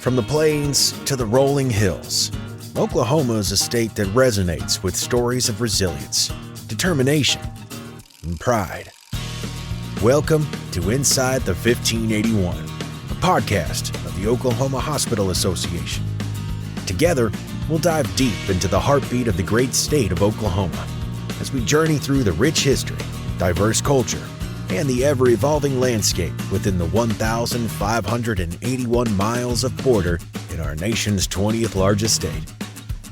From the plains to the rolling hills, Oklahoma is a state that resonates with stories of resilience, determination, and pride. Welcome to Inside the 1581, a podcast of the Oklahoma Hospital Association. Together, we'll dive deep into the heartbeat of the great state of Oklahoma as we journey through the rich history, diverse culture, and the ever-evolving landscape within the 1,581 miles of border in our nation's 20th largest state.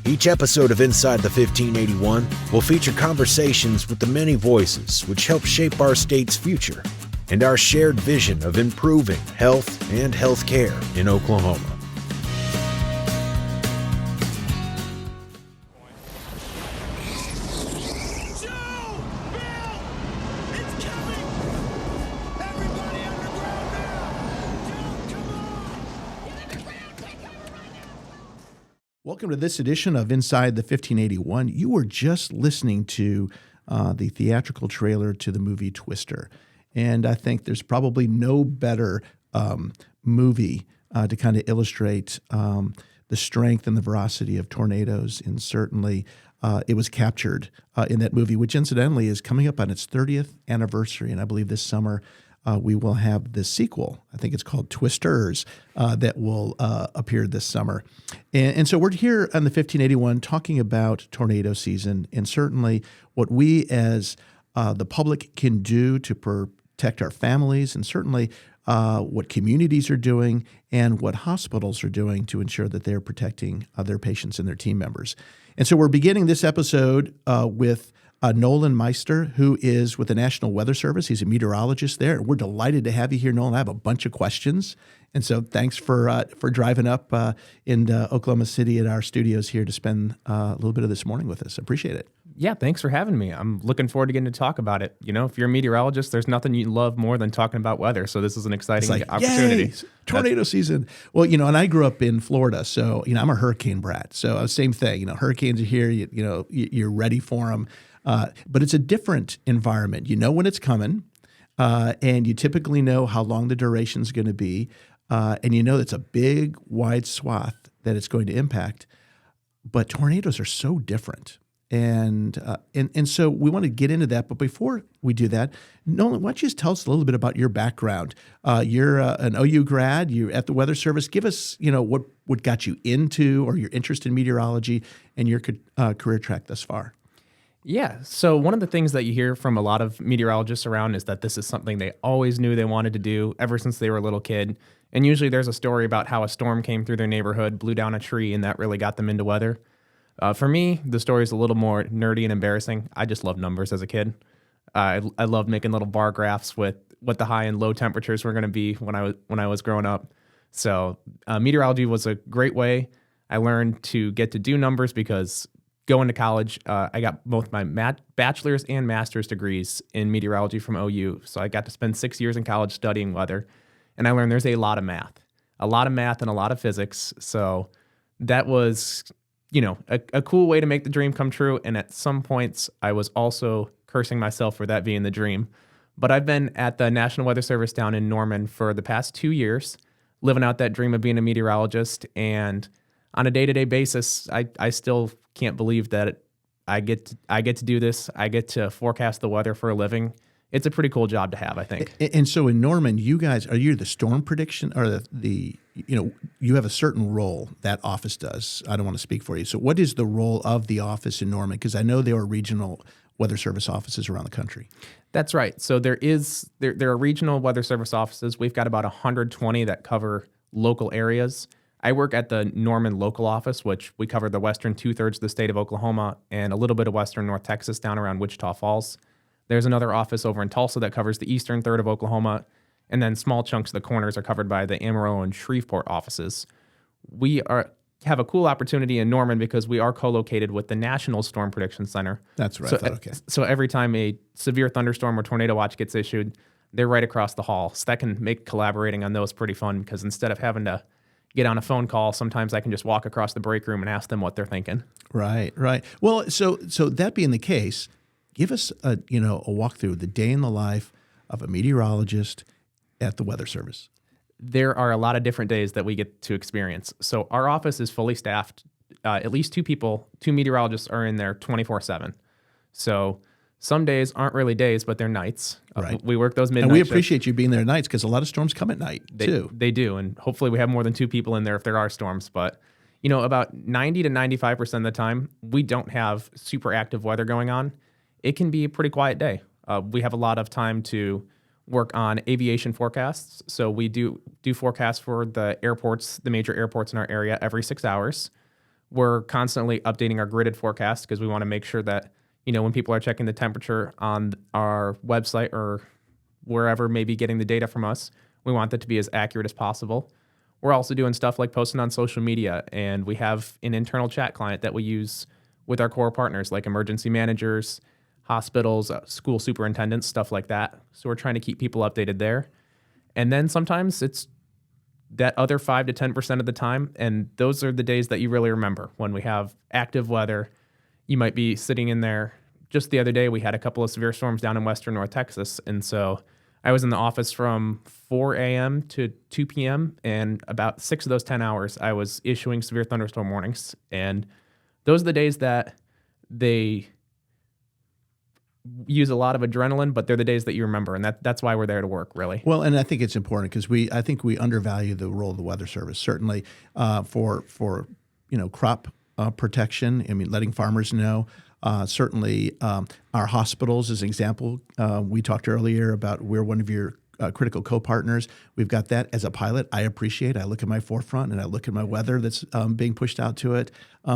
Each episode of Inside the 1581 will feature conversations with the many voices which help shape our state's future and our shared vision of improving health and healthcare in Oklahoma. Welcome to this edition of Inside the 1581. You were just listening to the theatrical trailer to the movie Twister. And I think there's probably no better movie to kind of illustrate the strength and the veracity of tornadoes. And certainly it was captured in that movie, which incidentally is coming up on its 30th anniversary. And I believe this summer we will have the sequel. I think it's called Twisters that will appear this summer. And so we're here on the 1581 talking about tornado season and certainly what we as the public can do to protect our families and certainly what communities are doing and what hospitals are doing to ensure that they're protecting their patients and their team members. And so we're beginning this episode with Nolan Meister, who is with the National Weather Service. He's a meteorologist there. We're delighted to have you here, Nolan. I have a bunch of questions. And so thanks for driving up into Oklahoma City at our studios here to spend a little bit of this morning with us. Appreciate it. Yeah, thanks for having me. I'm looking forward to getting to talk about it. You know, if you're a meteorologist, there's nothing you love more than talking about weather. So this is an exciting opportunity. Yay, tornado season. Well, you know, and I grew up in Florida, so, you know, I'm a hurricane brat. So same thing, you know, hurricanes are here, you're ready for them. But it's a different environment. You know when it's coming, and you typically know how long the duration is going to be, and you know it's a big, wide swath that it's going to impact. But tornadoes are so different, and so we want to get into that. But before we do that, Nolan, why don't you just tell us a little bit about your background? You're an OU grad. You're at the Weather Service. Give us, you know, what got you into or your interest in meteorology and your career track thus far. Yeah. So one of the things that you hear from a lot of meteorologists around is that this is something they always knew they wanted to do ever since they were a little kid. And usually there's a story about how a storm came through their neighborhood, blew down a tree, and that really got them into weather. For me, the story is a little more nerdy and embarrassing. I just loved numbers as a kid. I loved making little bar graphs with what the high and low temperatures were going to be when I was growing up. So meteorology was a great way. I learned to get to do numbers because going to college, I got both my bachelor's and master's degrees in meteorology from OU. So I got to spend 6 years in college studying weather. And I learned there's a lot of math and a lot of physics. So that was, you know, a cool way to make the dream come true. And at some points, I was also cursing myself for that being the dream. But I've been at the National Weather Service down in Norman for the past 2 years, living out that dream of being a meteorologist. And on a day-to-day basis, I still can't believe that I get to do this. I get to forecast the weather for a living. It's a pretty cool job to have, I think. And so in Norman, you guys, are you the storm prediction or the you know, you have a certain role that office does. I don't want to speak for you. So what is the role of the office in Norman? Because I know there are regional weather service offices around the country. That's right. So there are regional weather service offices. We've got about 120 that cover local areas. I work at the Norman local office, which we cover the western 2/3 of the state of Oklahoma and a little bit of western North Texas down around Wichita Falls. There's another office over in Tulsa that covers the eastern third of Oklahoma, and then small chunks of the corners are covered by the Amarillo and Shreveport offices. We have a cool opportunity in Norman because we are co-located with the National Storm Prediction Center. That's right. Okay. So every time a severe thunderstorm or tornado watch gets issued, they're right across the hall. So that can make collaborating on those pretty fun because instead of having to get on a phone call, sometimes I can just walk across the break room and ask them what they're thinking. Right. Well, so that being the case, give us a walkthrough, the day in the life of a meteorologist at the Weather Service. there are a lot of different days that we get to experience. So our office is fully staffed. At least two meteorologists are in there 24/7. So some days aren't really days, but they're nights. Right. We work those midnight And we shifts. appreciate you being there at nights because a lot of storms come at night too. They do, and hopefully we have more than 2 people in there if there are storms. But about 90 to 95% of the time, we don't have super active weather going on. It can be a pretty quiet day. We have a lot of time to work on aviation forecasts. So we do forecasts for the airports, the major airports in our area every 6 hours. We're constantly updating our gridded forecast because we want to make sure that, when people are checking the temperature on our website or wherever may be getting the data from us, we want that to be as accurate as possible. We're also doing stuff like posting on social media, and we have an internal chat client that we use with our core partners like emergency managers, hospitals, school superintendents, stuff like that. So we're trying to keep people updated there. And then sometimes it's that other 5 to 10% of the time, and those are the days that you really remember when we have active weather. You might be sitting in there. Just the other day, we had a couple of severe storms down in western North Texas, and so I was in the office from 4 a.m. to 2 p.m., and about 6 of those 10 hours, I was issuing severe thunderstorm warnings. And those are the days that they use a lot of adrenaline, but they're the days that you remember, and that's why we're there to work, really. Well, and I think it's important because I think we undervalue the role of the Weather Service, certainly for crop protection. I mean, letting farmers know. Certainly, our hospitals, as an example, we talked earlier about we're one of your critical co-partners. We've got that as a pilot. I appreciate. I look at my forefront and I look at my weather that's being pushed out to it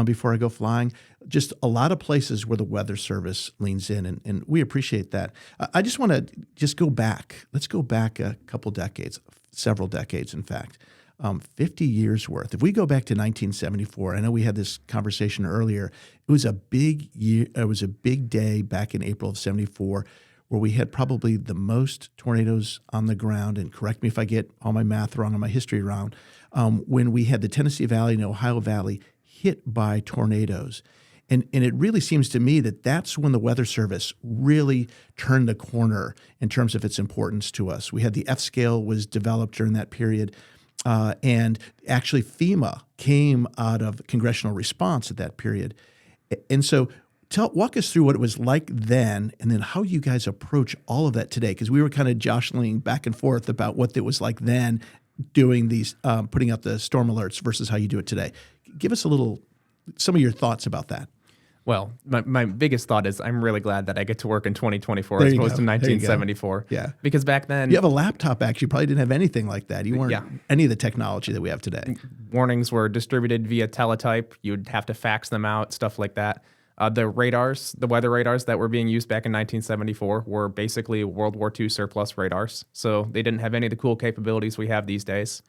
before I go flying. Just a lot of places where the Weather Service leans in, and we appreciate that. I just want to just go back. Let's go back a couple decades, several decades, in fact. 50 years worth. If we go back to 1974, I know we had this conversation earlier. It was a big year. It was a big day back in April of 74 where we had probably the most tornadoes on the ground. And correct me if I get all my math wrong on my history round. When we had the Tennessee Valley and Ohio Valley hit by tornadoes. And it really seems to me that that's when the Weather Service really turned the corner in terms of its importance to us. We had the F scale was developed during that period. And actually FEMA came out of congressional response at that period. And so walk us through what it was like then and then how you guys approach all of that today, because we were kind of jostling back and forth about what it was like then doing these, putting out the storm alerts versus how you do it today. Give us some of your thoughts about that. Well, my biggest thought is I'm really glad that I get to work in 2024 as opposed to 1974. Yeah. Because back then... You have a laptop, actually. You probably didn't have anything like that. You weren't any of the technology that we have today. Warnings were distributed via teletype. You'd have to fax them out, stuff like that. The weather radars that were being used back in 1974 were basically World War II surplus radars. So they didn't have any of the cool capabilities we have these days.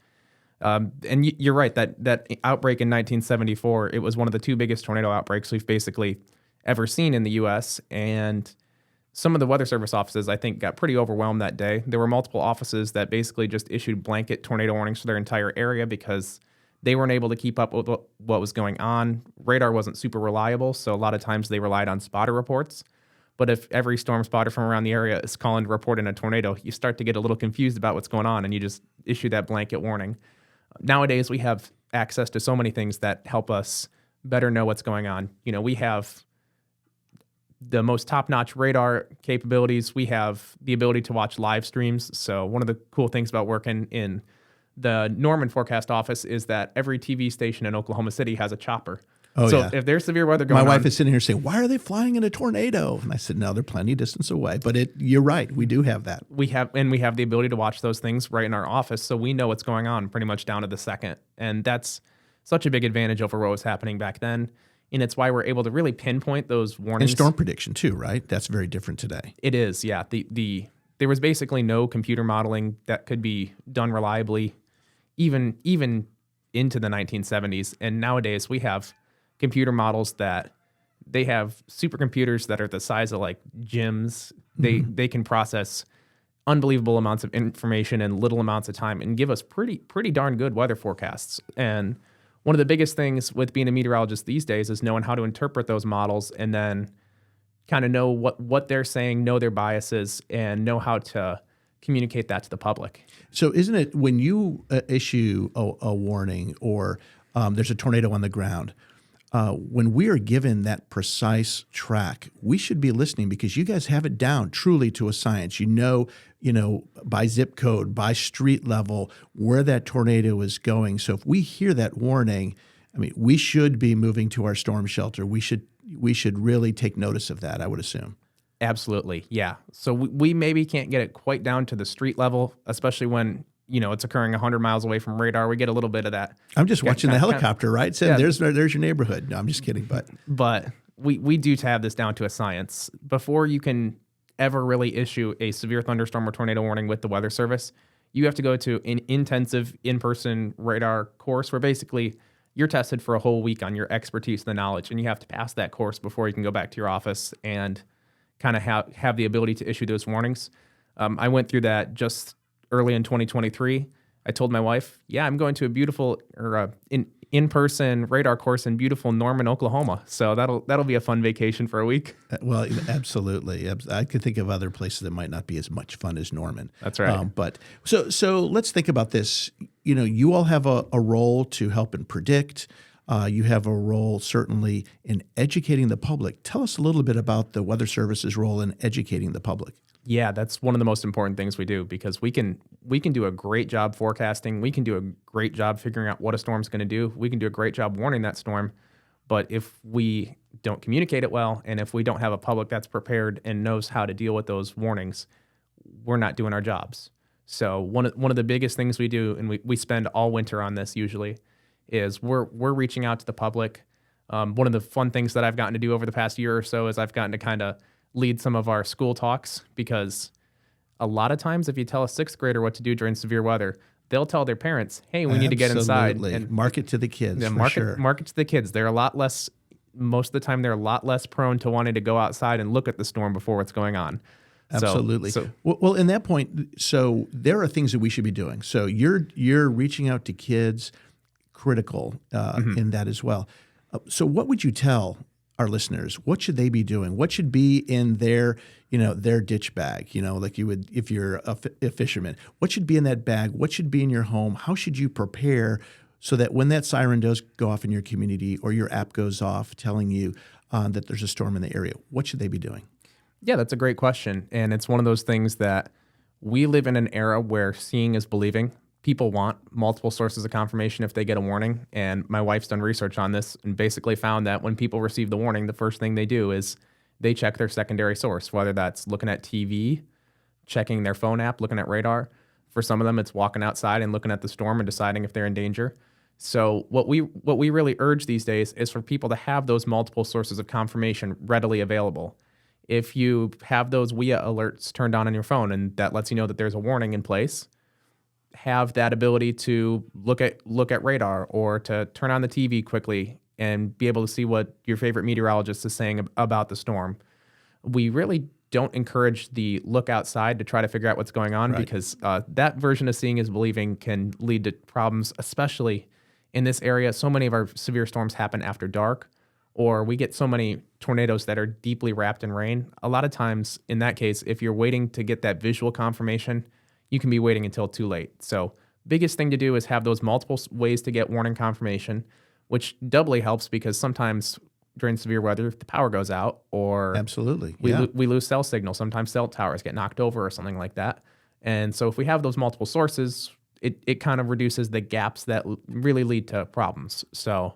And you're right, that outbreak in 1974, it was one of the 2 biggest tornado outbreaks we've basically ever seen in the U.S. And some of the Weather Service offices, I think, got pretty overwhelmed that day. There were multiple offices that basically just issued blanket tornado warnings for their entire area because they weren't able to keep up with what was going on. Radar wasn't super reliable, so a lot of times they relied on spotter reports. But if every storm spotter from around the area is calling to report in a tornado, you start to get a little confused about what's going on, and you just issue that blanket warning. Nowadays, we have access to so many things that help us better know what's going on. We have the most top-notch radar capabilities. We have the ability to watch live streams. So one of the cool things about working in the Norman forecast office is that every TV station in Oklahoma City has a chopper. Oh, so yeah. if there's severe weather going on... My wife is sitting here saying, why are they flying in a tornado? And I said, no, they're plenty of distance away. But you're right. We do have that. We have the ability to watch those things right in our office. So we know what's going on pretty much down to the second. And that's such a big advantage over what was happening back then. And it's why we're able to really pinpoint those warnings. And storm prediction too, right? That's very different today. It is, yeah. There was basically no computer modeling that could be done reliably, even into the 1970s. And nowadays we have computer models that they have supercomputers that are the size of like gyms. They can process unbelievable amounts of information in little amounts of time and give us pretty darn good weather forecasts. And one of the biggest things with being a meteorologist these days is knowing how to interpret those models and then kind of know what they're saying, know their biases, and know how to communicate that to the public. So isn't it when you issue a warning or there's a tornado on the ground, when we are given that precise track, we should be listening because you guys have it down truly to a science. You know, by zip code, by street level, where that tornado is going. So if we hear that warning, I mean, we should be moving to our storm shelter. We should really take notice of that, I would assume. Absolutely, yeah. So we maybe can't get it quite down to the street level, especially when it's occurring 100 miles away from radar. We get a little bit of that. I'm just watching the helicopter, right? Saying there's your neighborhood. No, I'm just kidding, but we do have this down to a science. Before you can ever really issue a severe thunderstorm or tornado warning with the Weather Service, you have to go to an intensive in-person radar course where basically you're tested for a whole week on your expertise and the knowledge, and you have to pass that course before you can go back to your office and kind of have the ability to issue those warnings. I went through that just early in 2023. I told my wife, I'm going to a beautiful in-person radar course in beautiful Norman, Oklahoma. So that'll be a fun vacation for a week. Well, absolutely. I could think of other places that might not be as much fun as Norman. That's right. But so let's think about this. You all have a role to help and predict. You have a role certainly in educating the public. Tell us a little bit about the Weather Service's role in educating the public. Yeah, that's one of the most important things we do because we can do a great job forecasting. We can do a great job figuring out what a storm's going to do. We can do a great job warning that storm. But if we don't communicate it well, and if we don't have a public that's prepared and knows how to deal with those warnings, we're not doing our jobs. So one of the biggest things we do, and we spend all winter on this usually, is we're reaching out to the public. One of the fun things that I've gotten to do over the past year or so is I've gotten to kind of lead some of our school talks because a lot of times if you tell a sixth grader what to do during severe weather, they'll tell their parents, hey, we need to get inside. And market to the kids, market to the kids. They're a lot less, most of the time they're a lot less prone to wanting to go outside and look at the storm before what's going on. Absolutely. Well, in that point, so there are things that we should be doing. So you're reaching out to kids, critical in that as well. So what would you tell our listeners? What should they be doing? What should be in their ditch bag? Like you would if you're a fisherman. What should be in that bag? What should be in your home? How should you prepare so that when that siren does go off in your community or your app goes off telling you that there's a storm in the area, what should they be doing? Yeah, that's a great question. And it's one of those things that we live in an era where seeing is believing. People want multiple sources of confirmation if they get a warning. And my wife's done research on this and basically found that when people receive the warning, the first thing they do is they check their secondary source, whether that's looking at TV, checking their phone app, looking at radar. For some of them, it's walking outside and looking at the storm and deciding if they're in danger. So what we really urge these days is for people to have those multiple sources of confirmation readily available. If you have those WIA alerts turned on your phone and that lets you know that there's a warning in place, have that ability to look at radar or to turn on the TV quickly and be able to see what your favorite meteorologist is saying about the storm. We really don't encourage the look outside to try to figure out what's going on because that version of seeing is believing can lead to problems, especially in this area. So many of our severe storms happen after dark, or we get so many tornadoes that are deeply wrapped in rain. A lot of times in that case, if you're waiting to get that visual confirmation, you can be waiting until too late. So biggest thing to do is have those multiple ways to get warning confirmation, which doubly helps because sometimes during severe weather, the power goes out or absolutely we lose cell signal. Sometimes cell towers get knocked over or something like that. And so if we have those multiple sources, it kind of reduces the gaps that really lead to problems. So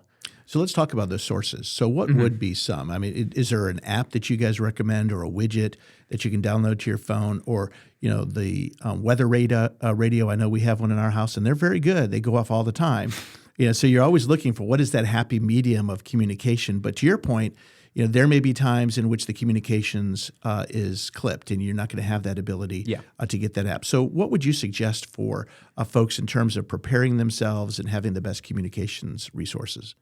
let's talk about those sources. So what would be some? I mean, is there an app that you guys recommend or a widget that you can download to your phone or, the weather radio? I know we have one in our house and they're very good. They go off all the time. So you're always looking for what is that happy medium of communication. But to your point, there may be times in which the communications is clipped and you're not going to have that ability to get that app. So what would you suggest for folks in terms of preparing themselves and having the best communications resources?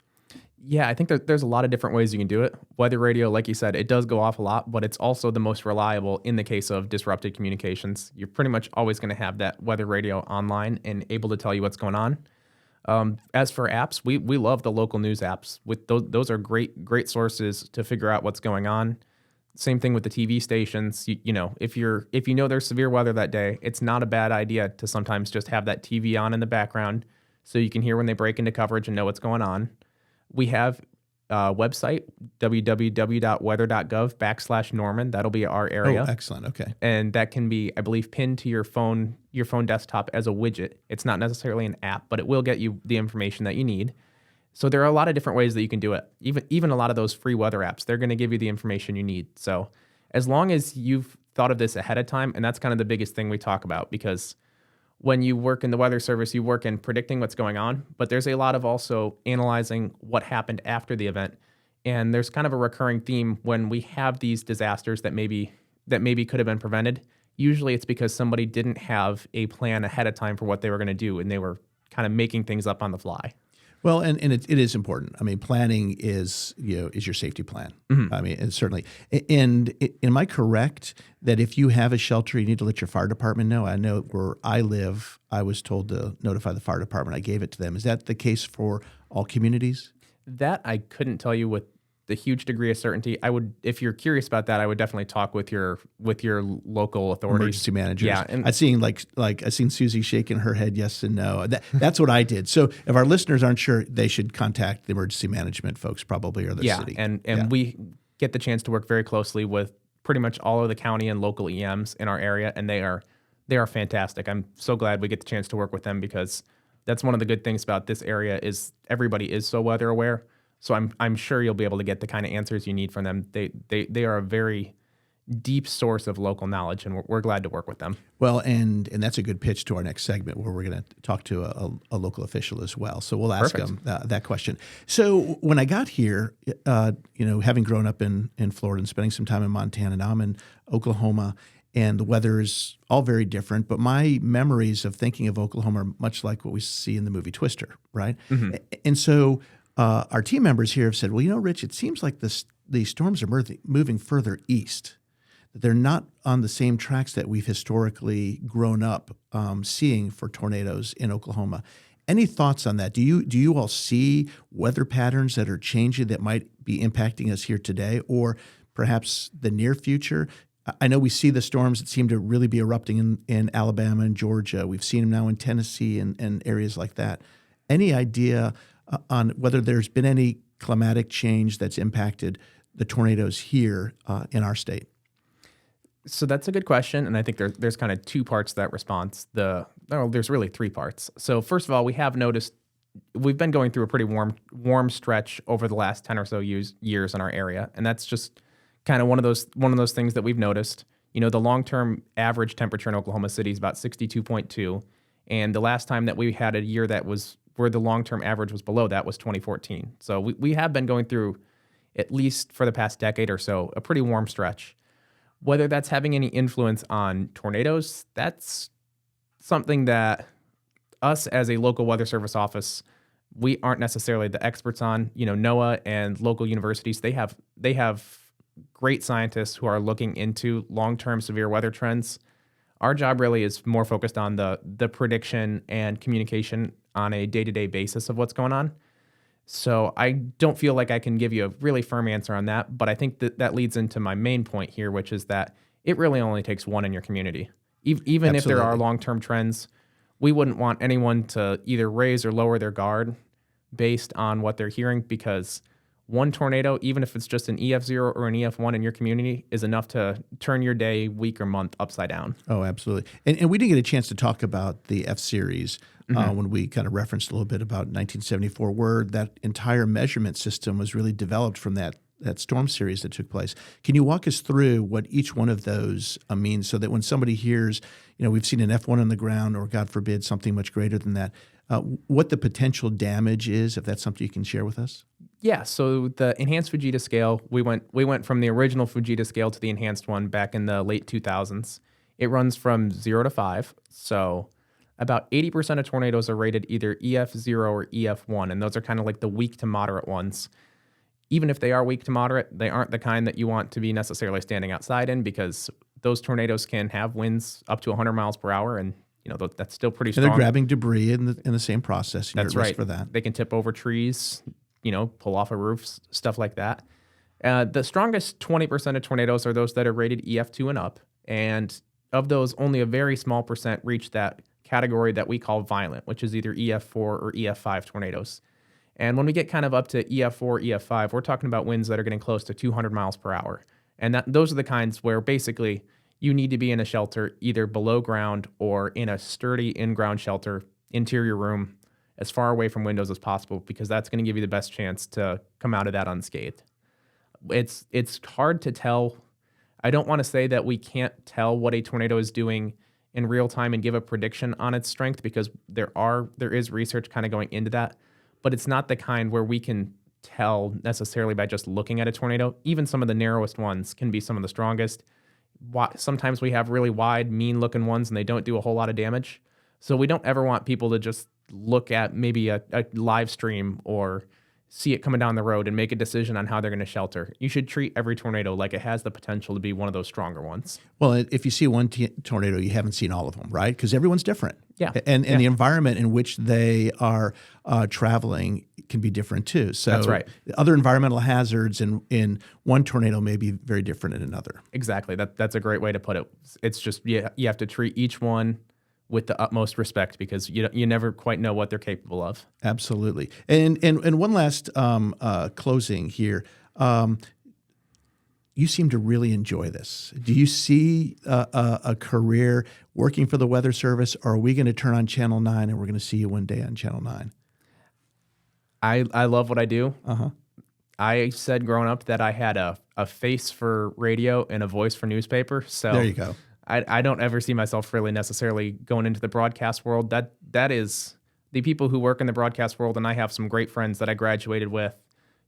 Yeah, I think there's a lot of different ways you can do it. Weather radio, like you said, it does go off a lot, but it's also the most reliable in the case of disrupted communications. You're pretty much always going to have that weather radio online and able to tell you what's going on. As for apps, we love the local news apps. With those are great sources to figure out what's going on. Same thing with the TV stations. You know, if you know there's severe weather that day, it's not a bad idea to sometimes just have that TV on in the background so you can hear when they break into coverage and know what's going on. We have a website, www.weather.gov/Norman. That'll be our area. Oh, excellent. Okay. And that can be, I believe, pinned to your phone desktop as a widget. It's not necessarily an app, but it will get you the information that you need. So there are a lot of different ways that you can do it. Even a lot of those free weather apps, they're going to give you the information you need. So as long as you've thought of this ahead of time, and that's kind of the biggest thing we talk about, because when you work in the weather service, you work in predicting what's going on, but there's a lot of also analyzing what happened after the event. And there's kind of a recurring theme when we have these disasters that maybe could have been prevented. Usually it's because somebody didn't have a plan ahead of time for what they were going to do, and they were kind of making things up on the fly. Well, and it is important. I mean, planning is your safety plan. Mm-hmm. I mean, and certainly. And am I correct that if you have a shelter, you need to let your fire department know? I know where I live, I was told to notify the fire department. I gave it to them. Is that the case for all communities? That I couldn't tell you with the huge degree of certainty. I would, if you're curious about that, I would definitely talk with your local authorities, emergency managers. Yeah, and I seen Susie shaking her head yes and no. That's what I did. So if our listeners aren't sure, they should contact the emergency management folks probably, or the city. And we get the chance to work very closely with pretty much all of the county and local EMs in our area, and they are fantastic. I'm so glad we get the chance to work with them, because that's one of the good things about this area is everybody is so weather aware. So I'm sure you'll be able to get the kind of answers you need from them. They are a very deep source of local knowledge, and we're glad to work with them. Well, and that's a good pitch to our next segment, where we're going to talk to a local official as well. So we'll ask them that question. So when I got here, having grown up in Florida and spending some time in Montana, now I'm in Oklahoma, and the weather is all very different. But my memories of thinking of Oklahoma are much like what we see in the movie Twister, right? Mm-hmm. And so our team members here have said, well, Rich, it seems like the storms are moving further east, that they're not on the same tracks that we've historically grown up seeing for tornadoes in Oklahoma. Any thoughts on that? Do you all see weather patterns that are changing that might be impacting us here today, or perhaps the near future? I know we see the storms that seem to really be erupting in Alabama and Georgia. We've seen them now in Tennessee and areas like that. Any idea on whether there's been any climatic change that's impacted the tornadoes here in our state? So that's a good question, and I think there's kind of two parts to that response. There's really three parts. So first of all, we have noticed we've been going through a pretty warm stretch over the last 10 or so years in our area, and that's just kind of one of those things that we've noticed. The long-term average temperature in Oklahoma City is about 62.2, and the last time that we had a year that was where the long-term average was below that was 2014. So we have been going through, at least for the past decade or so, a pretty warm stretch. Whether that's having any influence on tornadoes, that's something that us as a local weather service office, we aren't necessarily the experts on. NOAA and local universities, they have great scientists who are looking into long-term severe weather trends. Our job really is more focused on the prediction and communication on a day-to-day basis of what's going on. So I don't feel like I can give you a really firm answer on that, but I think that leads into my main point here, which is that it really only takes one in your community. Even if there are long-term trends, we wouldn't want anyone to either raise or lower their guard based on what they're hearing, because one tornado, even if it's just an EF0 or an EF1 in your community, is enough to turn your day, week, or month upside down. Oh, absolutely. And we didn't get a chance to talk about the F-Series when we kind of referenced a little bit about 1974, where that entire measurement system was really developed from that storm series that took place. Can you walk us through what each one of those means, so that when somebody hears, we've seen an F1 on the ground, or God forbid, something much greater than that, what the potential damage is, if that's something you can share with us? Yeah, so the enhanced Fujita scale, we went from the original Fujita scale to the enhanced one back in the late 2000s. It runs from 0 to 5, so about 80% of tornadoes are rated either EF0 or EF1, and those are kind of like the weak to moderate ones. Even if they are weak to moderate, they aren't the kind that you want to be necessarily standing outside in, because those tornadoes can have winds up to 100 miles per hour, and that's still pretty strong. And they're grabbing debris in the same process. That's right. For that. They can tip over trees, pull off of roofs, stuff like that. The strongest 20% of tornadoes are those that are rated EF2 and up. And of those, only a very small percent reach that category that we call violent, which is either EF4 or EF5 tornadoes. And when we get kind of up to EF4, EF5, we're talking about winds that are getting close to 200 miles per hour. And those are the kinds where basically you need to be in a shelter either below ground or in a sturdy in-ground shelter, interior room, as far away from windows as possible, because that's going to give you the best chance to come out of that unscathed. It's hard to tell. I don't want to say that we can't tell what a tornado is doing in real time and give a prediction on its strength, because there is research kind of going into that, but it's not the kind where we can tell necessarily by just looking at a tornado. Even some of the narrowest ones can be some of the strongest. Sometimes we have really wide, mean-looking ones, and they don't do a whole lot of damage. So we don't ever want people to just look at maybe a live stream or see it coming down the road and make a decision on how they're going to shelter. You should treat every tornado like it has the potential to be one of those stronger ones. Well, if you see one tornado, you haven't seen all of them, right? Because everyone's different. Yeah. And the environment in which they are traveling can be different too. So that's right. Other environmental hazards in one tornado may be very different in another. Exactly. That's a great way to put it. It's just you have to treat each one with the utmost respect, because you never quite know what they're capable of. Absolutely. And one last closing here. You seem to really enjoy this. Do you see a career working for the Weather Service, or are we going to turn on Channel 9 and we're going to see you one day on Channel 9? I love what I do. Uh-huh. I said growing up that I had a face for radio and a voice for newspaper. So there you go. I don't ever see myself really necessarily going into the broadcast world. That is the people who work in the broadcast world, and I have some great friends that I graduated with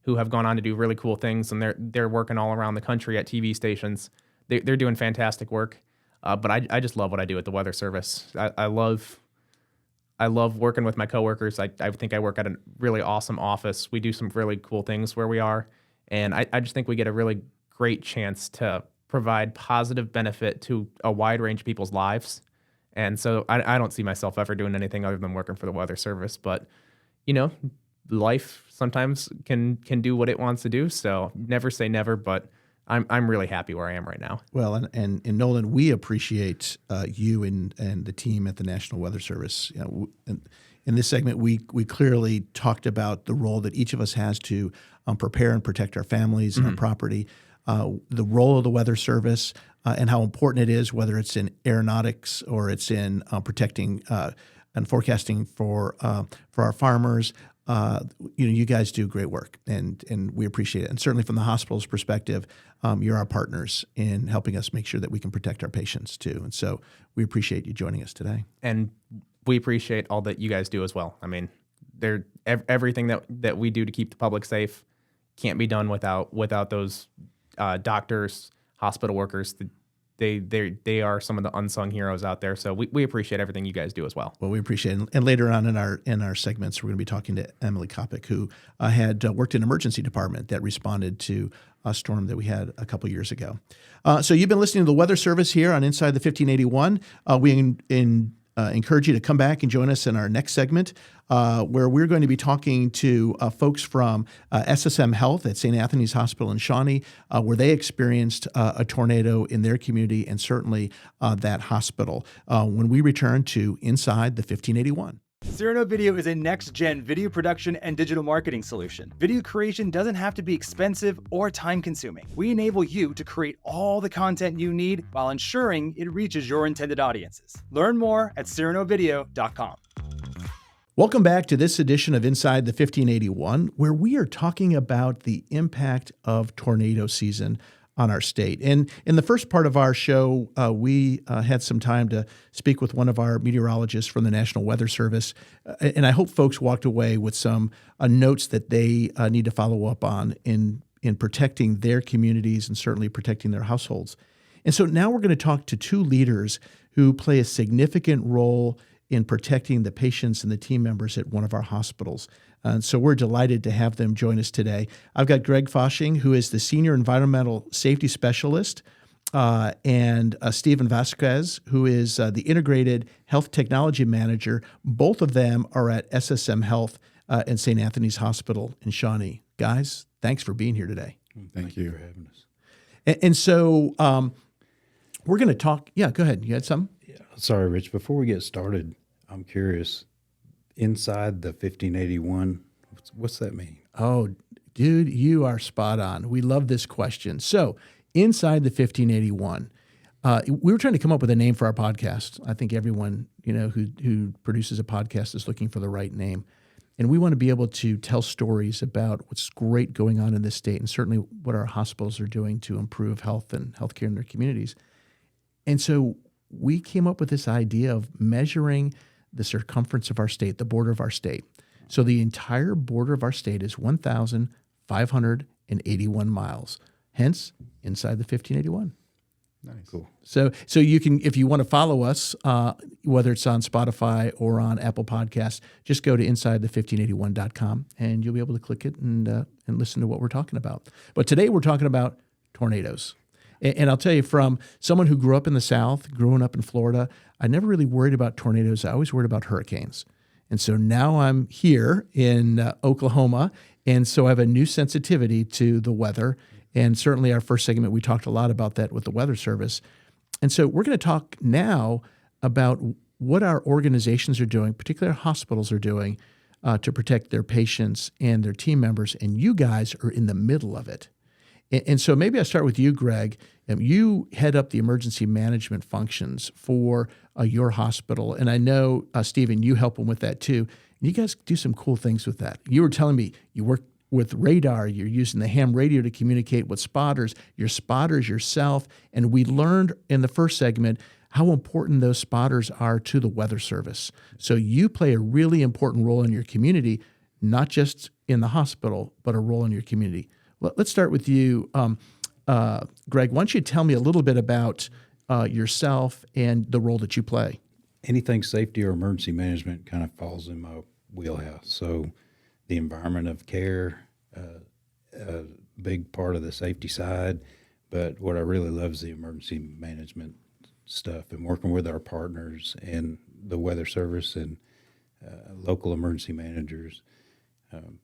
who have gone on to do really cool things, and they're working all around the country at TV stations. They're doing fantastic work. But I just love what I do at the Weather Service. I love working with my coworkers. I think I work at a really awesome office. We do some really cool things where we are, and I just think we get a really great chance to provide positive benefit to a wide range of people's lives. And so I don't see myself ever doing anything other than working for the Weather Service. But, life sometimes can do what it wants to do. So never say never, but I'm really happy where I am right now. Well, and Nolan, we appreciate you and the team at the National Weather Service. In this segment, we clearly talked about the role that each of us has to prepare and protect our families and our property. The role of the Weather Service and how important it is, whether it's in aeronautics or it's in protecting and forecasting for our farmers. You guys do great work, and we appreciate it. And certainly from the hospital's perspective, you're our partners in helping us make sure that we can protect our patients too. And so we appreciate you joining us today. And we appreciate all that you guys do as well. I mean, everything that we do to keep the public safe can't be done without those doctors, hospital workers. They are some of the unsung heroes out there. So we appreciate everything you guys do as well. Well, we appreciate it. And later on in our segments, we're going to be talking to Emily Coppock, who had worked in emergency department that responded to a storm that we had a couple years ago. So you've been listening to the Weather Service here on Inside the 1581. We encourage you to come back and join us in our next segment, where we're going to be talking to folks from SSM Health at St. Anthony's Hospital in Shawnee, where they experienced a tornado in their community and certainly that hospital, when we return to Inside the 1581. Cyrano Video is a next-gen video production and digital marketing solution. Video creation doesn't have to be expensive or time-consuming. We enable you to create all the content you need while ensuring it reaches your intended audiences. Learn more at CyranoVideo.com. Welcome back to this edition of Inside the 1581, where we are talking about the impact of tornado season on our state. And in the first part of our show, we had some time to speak with one of our meteorologists from the National Weather Service. And I hope folks walked away with some notes that they need to follow up on in protecting their communities and certainly protecting their households. And so now we're going to talk to two leaders who play a significant role in protecting the patients and the team members at one of our hospitals. And so we're delighted to have them join us today. I've got Greg Fasching, who is the Senior Environmental Safety Specialist, and Stephen Vasquez, who is the Integrated Health Technology Manager. Both of them are at SSM Health and St. Anthony's Hospital in Shawnee. Guys, thanks for being here today. Thank you for having us. And so we're going to talk. Yeah, go ahead. You had something? Yeah. Sorry, Rich. Before we get started, I'm curious. Inside the 1581, what's that mean? Oh, dude, you are spot on. We love this question. So inside the 1581, we were trying to come up with a name for our podcast. I think everyone, who produces a podcast is looking for the right name. And we want to be able to tell stories about what's great going on in this state and certainly what our hospitals are doing to improve health and healthcare in their communities. And so we came up with this idea of measuring the circumference of our state, the border of our state. So the entire border of our state is 1,581 miles, hence inside the 1581. Nice. Cool. So you can, if you want to follow us, whether it's on Spotify or on Apple Podcasts, just go to insidethe1581.com and you'll be able to click it and listen to what we're talking about. But today we're talking about tornadoes. And I'll tell you, from someone who grew up in the South, growing up in Florida, I never really worried about tornadoes. I always worried about hurricanes. And so now I'm here in Oklahoma, and so I have a new sensitivity to the weather. And certainly our first segment, we talked a lot about that with the Weather Service. And so we're going to talk now about what our organizations are doing, particularly our hospitals are doing, to protect their patients and their team members. And you guys are in the middle of it. And so maybe I start with you, Greg. You head up the emergency management functions for your hospital. And I know, Stephen, you help them with that too. And you guys do some cool things with that. You were telling me you work with radar, you're using the ham radio to communicate with spotters, your spotters yourself. And we learned in the first segment how important those spotters are to the Weather Service. So you play a really important role in your community, not just in the hospital, but a role in your community. Let's start with you, Greg. Why don't you tell me a little bit about yourself and the role that you play? Anything safety or emergency management kind of falls in my wheelhouse. So the environment of care, a big part of the safety side, but what I really love is the emergency management stuff and working with our partners and the Weather Service and local emergency managers.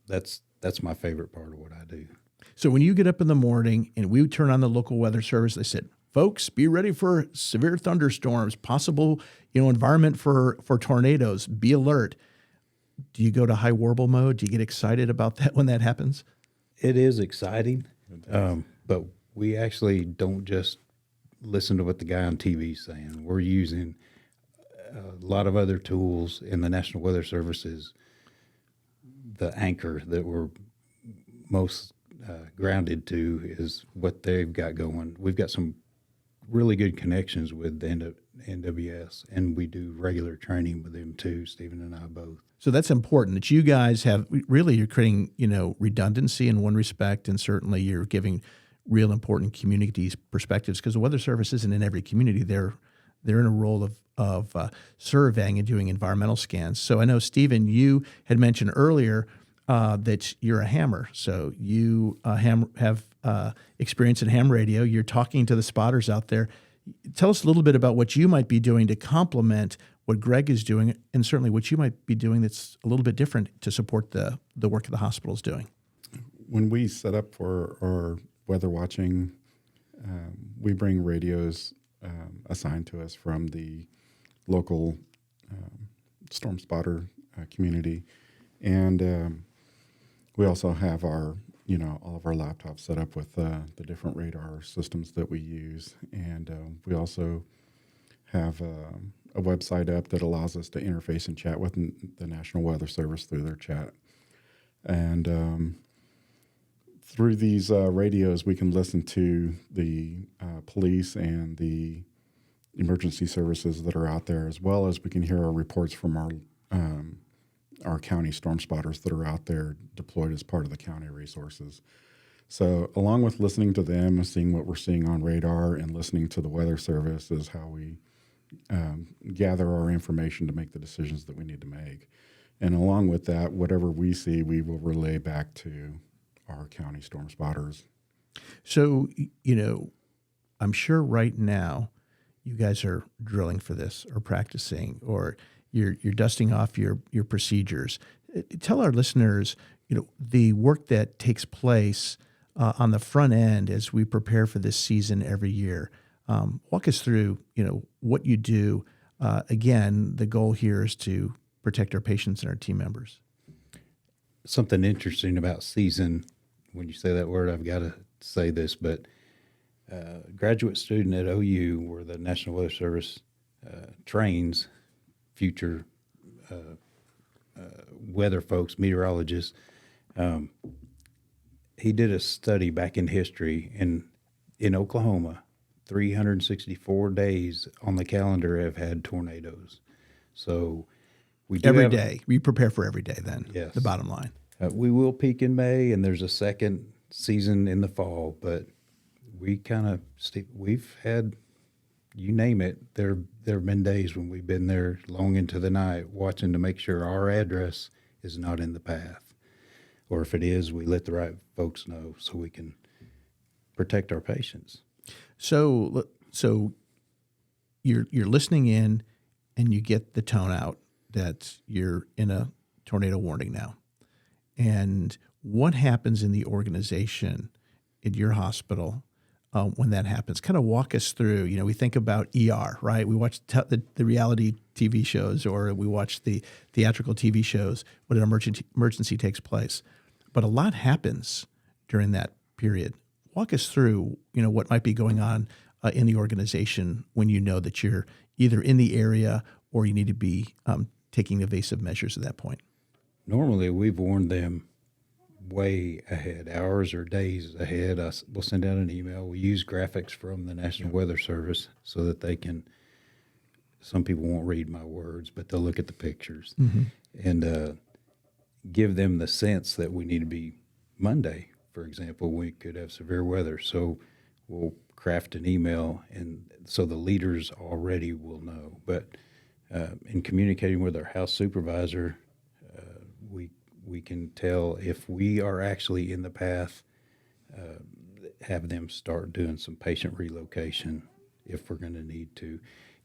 That's my favorite part of what I do. So when you get up in the morning and we turn on the local weather service, they said, folks, be ready for severe thunderstorms, possible, environment for tornadoes, be alert. Do you go to high warble mode? Do you get excited about that when that happens? It is exciting, but we actually don't just listen to what the guy on TV is saying. We're using a lot of other tools, and the National Weather Service is the anchor that we're most grounded to is what they've got going. We've got some really good connections with the NWS, and we do regular training with them too, Stephen and I both. So that's important that you guys have, really you're creating, redundancy in one respect, and certainly you're giving real important communities perspectives, because the Weather Service isn't in every community. They're in a role of surveying and doing environmental scans. So I know, Stephen, you had mentioned earlier that you're a hammer. So you have experience in ham radio. You're talking to the spotters out there. Tell us a little bit about what you might be doing to complement what Greg is doing, and certainly what you might be doing that's a little bit different to support the work that the hospital is doing. When we set up for our weather watching, we bring radios assigned to us from the local storm spotter community. And we also have our, all of our laptops set up with the different radar systems that we use. And we also have a website up that allows us to interface and chat with the National Weather Service through their chat. And through these radios, we can listen to the police and the emergency services that are out there, as well as we can hear our reports from our county storm spotters that are out there deployed as part of the county resources. So along with listening to them and seeing what we're seeing on radar and listening to the Weather Service is how we gather our information to make the decisions that we need to make. And along with that, whatever we see, we will relay back to our county storm spotters. So, I'm sure right now you guys are drilling for this or practicing, or you're dusting off your procedures. Tell our listeners, the work that takes place on the front end as we prepare for this season every year. Walk us through, what you do. Again, the goal here is to protect our patients and our team members. Something interesting about season, when you say that word, I've got to say this, but graduate student at OU, where the National Weather Service trains future weather folks, meteorologists, he did a study back in history, and in Oklahoma, 364 days on the calendar have had tornadoes. So we do Every day. We prepare for every day then, Yes. the bottom line. We will peak in May, and there's a second season in the fall, but we kind of we've had, you name it, there have been days when we've been there long into the night watching to make sure our address is not in the path, or if it is, we let the right folks know so we can protect our patients. So you're listening in, and you get the tone out that you're in a tornado warning now. And what happens in the organization at your hospital when that happens? Kind of walk us through. We think about ER, right? We watch the reality TV shows, or we watch the theatrical TV shows when an emergency takes place. But a lot happens during that period. Walk us through, what might be going on in the organization when you know that you're either in the area or you need to be taking evasive measures at that point. Normally, we've warned them way ahead, hours or days ahead. We'll send out an email. We use graphics from the National Weather Service so that they can, some people won't read my words, but they'll look at the pictures and give them the sense that we need to be Monday, for example, we could have severe weather. So we'll craft an email, and so the leaders already will know. But in communicating with our house supervisor, we can tell if we are actually in the path, have them start doing some patient relocation if we're going to need to.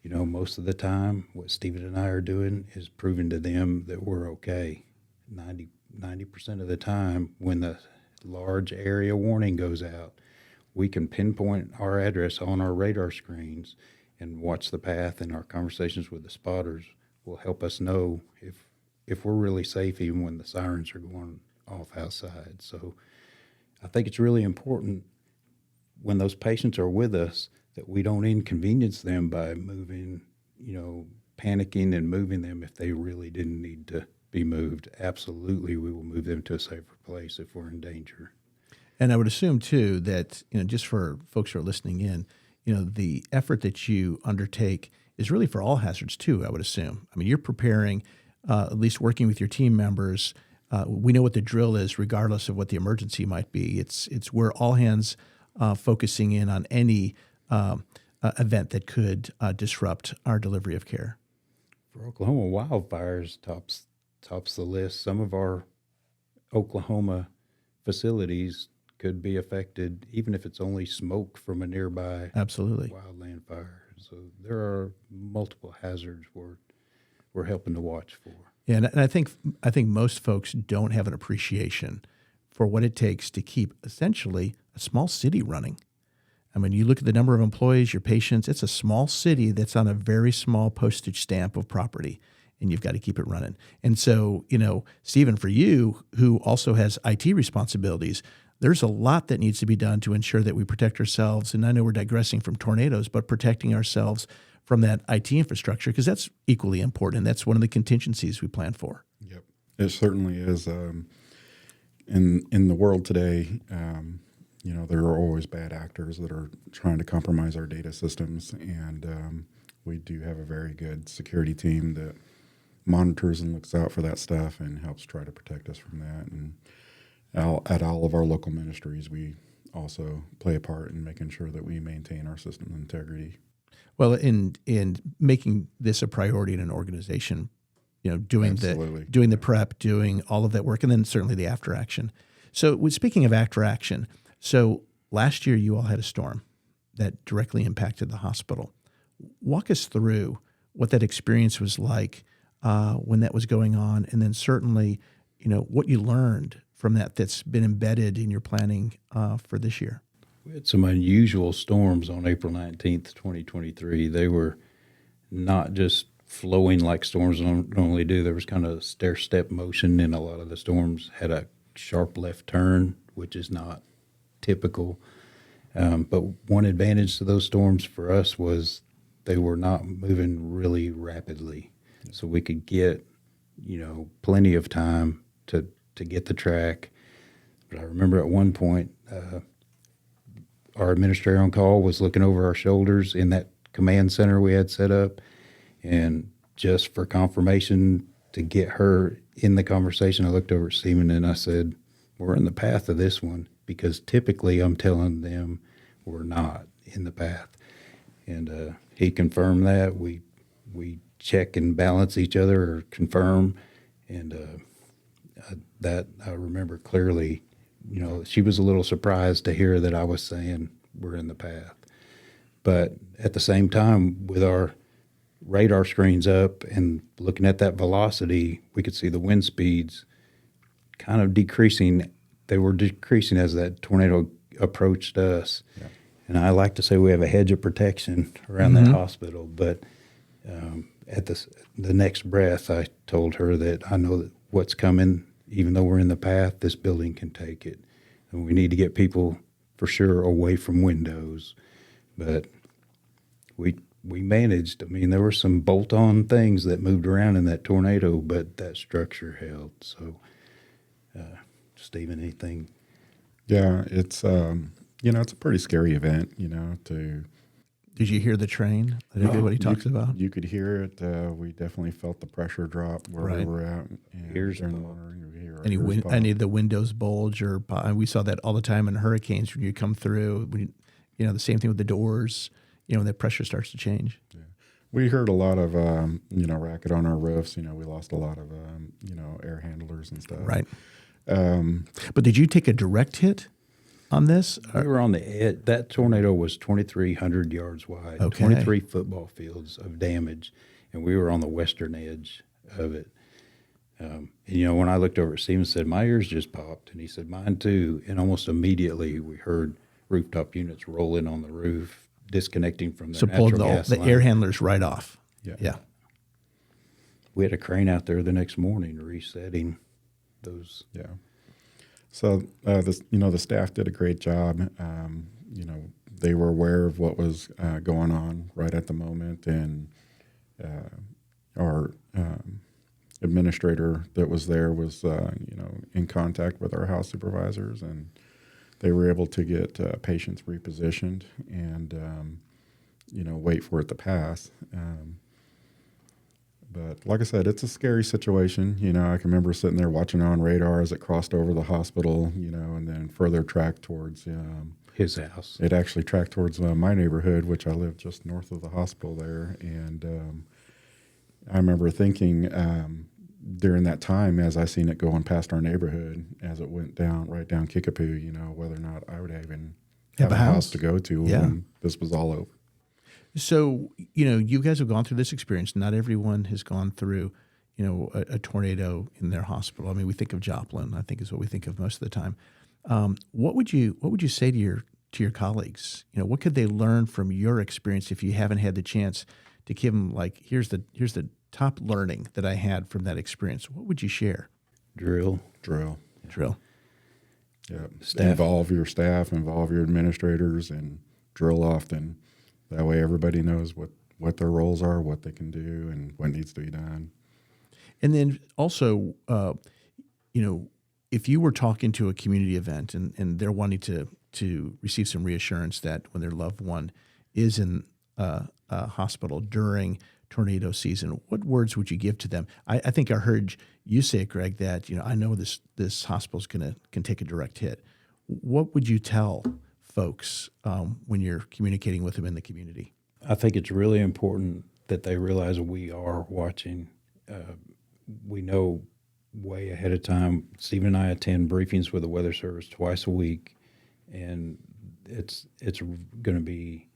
Most of the time, what Stephen and I are doing is proving to them that we're okay. 90% of the time, when the large area warning goes out, we can pinpoint our address on our radar screens and watch the path, and our conversations with the spotters will help us know if we're really safe even when the sirens are going off outside. So I think it's really important when those patients are with us that we don't inconvenience them by moving, panicking and moving them if they really didn't need to be moved. Absolutely, we will move them to a safer place if we're in danger. And I would assume, too, that, just for folks who are listening in, the effort that you undertake is really for all hazards, too, I would assume. I mean, you're preparing, at least working with your team members. We know what the drill is, regardless of what the emergency might be. It's we're all hands focusing in on any event that could disrupt our delivery of care. For Oklahoma, wildfires tops the list. Some of our Oklahoma facilities could be affected, even if it's only smoke from a nearby wildland fire. So there are multiple hazards we're helping to watch for. Yeah, and I think most folks don't have an appreciation for what it takes to keep essentially a small city running. I mean, you look at the number of employees, your patients, it's a small city that's on a very small postage stamp of property, and you've got to keep it running. And so, Stephen, for you, who also has IT responsibilities, there's a lot that needs to be done to ensure that we protect ourselves. And I know we're digressing from tornadoes, but protecting ourselves from that IT infrastructure, because that's equally important. And that's one of the contingencies we plan for. Yep, it certainly is. In the world today, there are always bad actors that are trying to compromise our data systems. And we do have a very good security team that monitors and looks out for that stuff and helps try to protect us from that. And at all of our local ministries, we also play a part in making sure that we maintain our system integrity. Well, in making this a priority in an organization, doing the prep, doing all of that work, and then certainly the after action. So speaking of after action, so last year you all had a storm that directly impacted the hospital. Walk us through what that experience was like when that was going on, and then certainly, what you learned from that's been embedded in your planning for this year? We had some unusual storms on April 19th, 2023. They were not just flowing like storms normally do. There was kind of stair-step motion, and a lot of the storms had a sharp left turn, which is not typical. But one advantage to those storms for us was they were not moving really rapidly. So we could get, plenty of time to get the track. But I remember at one point, our administrator on call was looking over our shoulders in that command center we had set up. And just for confirmation to get her in the conversation, I looked over at Stephen and I said, we're in the path of this one, because typically I'm telling them we're not in the path. And he confirmed that. We check and balance each other, or confirm. And that I remember clearly, she was a little surprised to hear that I was saying we're in the path. But at the same time, with our radar screens up and looking at that velocity, we could see the wind speeds kind of decreasing. They were decreasing as that tornado approached us. Yeah. And I like to say we have a hedge of protection around that hospital. But at the next breath, I told her that I know that what's coming, even though we're in the path, this building can take it. And we need to get people for sure away from windows. But we managed. I mean, there were some bolt-on things that moved around in that tornado, but that structure held. So, Stephen, anything? Yeah, it's it's a pretty scary event. Did you hear the train? What he talks about? You could hear it. We definitely felt the pressure drop where we were at. Ears during the monitoring. Any of the windows bulge, or we saw that all the time in hurricanes when you come through. The same thing with the doors. When that pressure starts to change. Yeah. We heard a lot of, racket on our roofs. We lost a lot of, air handlers and stuff. Right. But did you take a direct hit on this? We were on the edge. That tornado was 2,300 yards wide, 23 football fields of damage, and we were on the western edge of it. When I looked over at Steve and said, my ears just popped, and he said, mine too. And almost immediately we heard rooftop units rolling on the roof, disconnecting from their natural gas line. The air handlers right off. Yeah. We had a crane out there the next morning resetting those. Yeah. So the staff did a great job. They were aware of what was going on right at the moment, and our administrator that was there was in contact with our house supervisors, and they were able to get patients repositioned and wait for it to pass. But like I said, it's a scary situation. I can remember sitting there watching on radar as it crossed over the hospital, and then further tracked towards his house. It actually tracked towards my neighborhood, which I live just north of the hospital there. And I remember thinking during that time, as I seen it going past our neighborhood, as it went right down Kickapoo, whether or not I would even have a house to go to when this was all over. So, you guys have gone through this experience. Not everyone has gone through, a tornado in their hospital. I mean, we think of Joplin, I think is what we think of most of the time. What would you say to your colleagues? What could they learn from your experience if you haven't had the chance to give them, like, here's the top learning that I had from that experience? What would you share? Drill. Yeah. Involve your staff, involve your administrators, and drill often. That way everybody knows what their roles are, what they can do, and what needs to be done. And then also, if you were talking to a community event and they're wanting to receive some reassurance that when their loved one is in a hospital during tornado season, what words would you give to them? I think I heard you say, Greg, that I know this hospital's can take a direct hit. What would you tell folks when you're communicating with them in the community? I think it's really important that they realize we are watching. We know way ahead of time. Stephen and I attend briefings with the Weather Service twice a week, and it's going to be.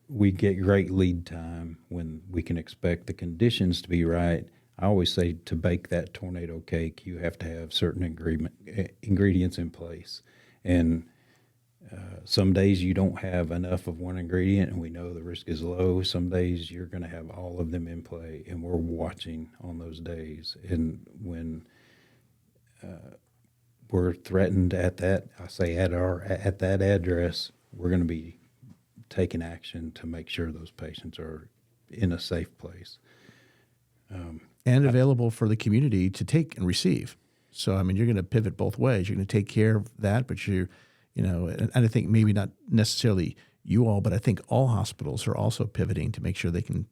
We get great lead time when we can expect the conditions to be right. I always say to bake that tornado cake, you have to have certain ingredients in place. And some days you don't have enough of one ingredient, and we know the risk is low. Some days you're going to have all of them in play, and we're watching on those days. And when we're threatened at that, I say at that address, we're going to be taking action to make sure those patients are in a safe place. And available for the community to take and receive. So, I mean, you're going to pivot both ways. You're going to take care of that, but and I think maybe not necessarily you all, but I think all hospitals are also pivoting to make sure they can